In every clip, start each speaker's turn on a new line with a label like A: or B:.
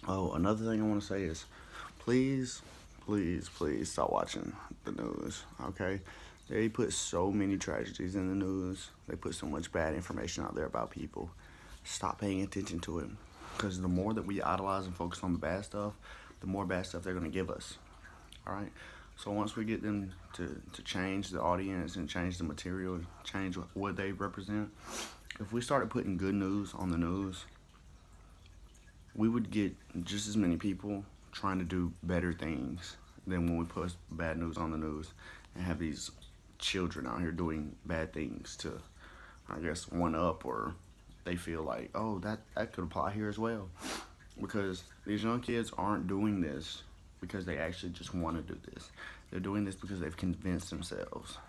A: Oh, another thing I want to say is, please, please stop watching the news. Okay, they put so many tragedies in the news. They put so much bad information out there about people. Stop paying attention to it, because the more that we idolize and focus on the bad stuff, the more bad stuff they're gonna give us. All right. So once we get them to change the audience and change the material, change what they represent, if we started putting good news on the news, we would get just as many people trying to do better things than when we put bad news on the news and have these children out here doing bad things to, I guess, one up, or they feel like, oh, that could apply here as well. Because these young kids aren't doing this because they actually just want to do this. They're doing this because they've convinced themselves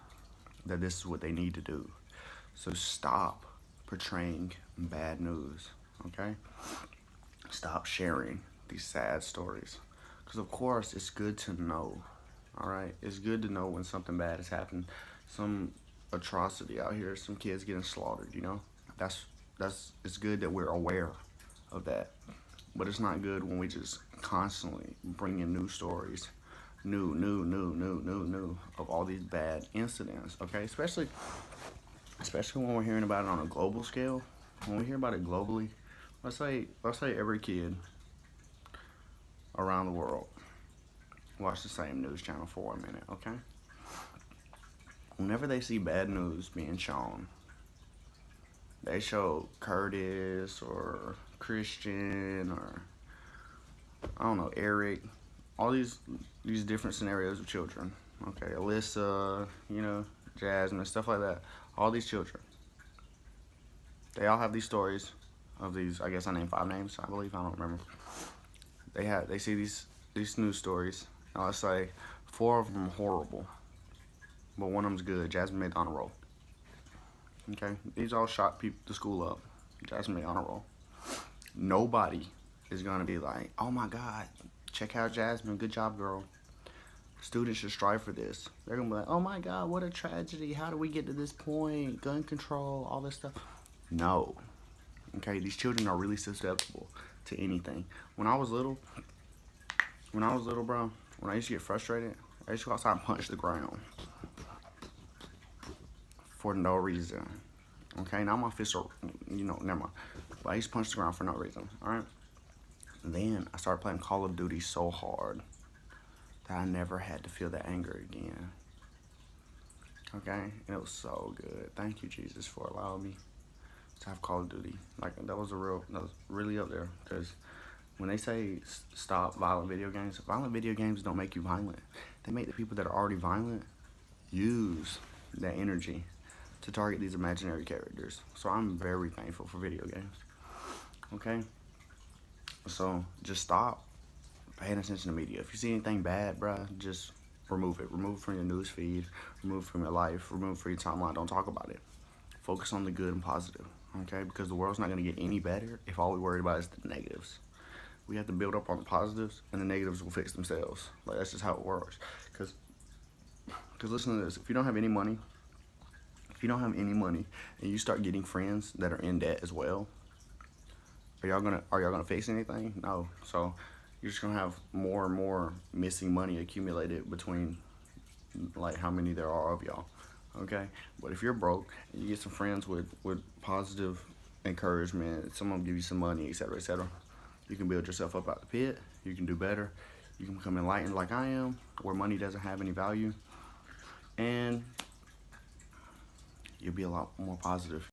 A: that this is what they need to do. So stop portraying bad news, okay? Stop sharing these sad stories. Because, of course, it's good to know, all right? It's good to know when something bad has happened, some atrocity out here, some kids getting slaughtered, you know? It's good that we're aware of that. But it's not good when we just constantly bring in new stories, new of all these bad incidents, okay? Especially when we're hearing about it on a global scale. When we hear about it globally, let's say every kid around the world watch the same news channel for a minute, okay? Whenever they see bad news being shown, they show Curtis or Christian or I don't know, Eric, all these different scenarios of children. Okay, Alyssa, Jasmine, stuff like that. All these children, they all have these stories of these. I guess I named 5 names. I believe, I don't remember. They see these news stories. And let's say 4 of them are horrible, but one of them's good. Jasmine made the honor roll. Okay, these all shot the school up. Jasmine made honor roll. Nobody is gonna be like, oh my God, check out Jasmine, good job, girl. Students should strive for this. They're gonna be like, oh my God, what a tragedy. How do we get to this point? Gun control, all this stuff. No. Okay, these children are really susceptible to anything. When I was little, bro, when I used to get frustrated, I used to go outside and punch the ground for no reason. Okay, now my fists are, never mind. But I used to punch the ground for no reason, all right? Then I started playing Call of Duty so hard that I never had to feel that anger again. Okay, and it was so good. Thank you, Jesus, for allowing me to have Call of Duty. Like, that was really up there. Because when they say stop violent video games don't make you violent. They make the people that are already violent use that energy to target these imaginary characters. So I'm very thankful for video games. Okay? So just stop paying attention to media. If you see anything bad, bruh, just remove it. Remove it from your news feed. Remove it from your life. Remove it from your timeline. Don't talk about it. Focus on the good and positive, okay? Because the world's not going to get any better if all we worry about is the negatives. We have to build up on the positives, and the negatives will fix themselves. Like, that's just how it works. Because listen to this. If you don't have any money, and you start getting friends that are in debt as well, are y'all gonna fix anything? No. So you're just gonna have more and more missing money accumulated between like how many there are of y'all. Okay? But if you're broke and you get some friends with positive encouragement, someone will give you some money, etc., you can build yourself up out the pit. You can do better. You can become enlightened like I am, where money doesn't have any value. And you'll be a lot more positive.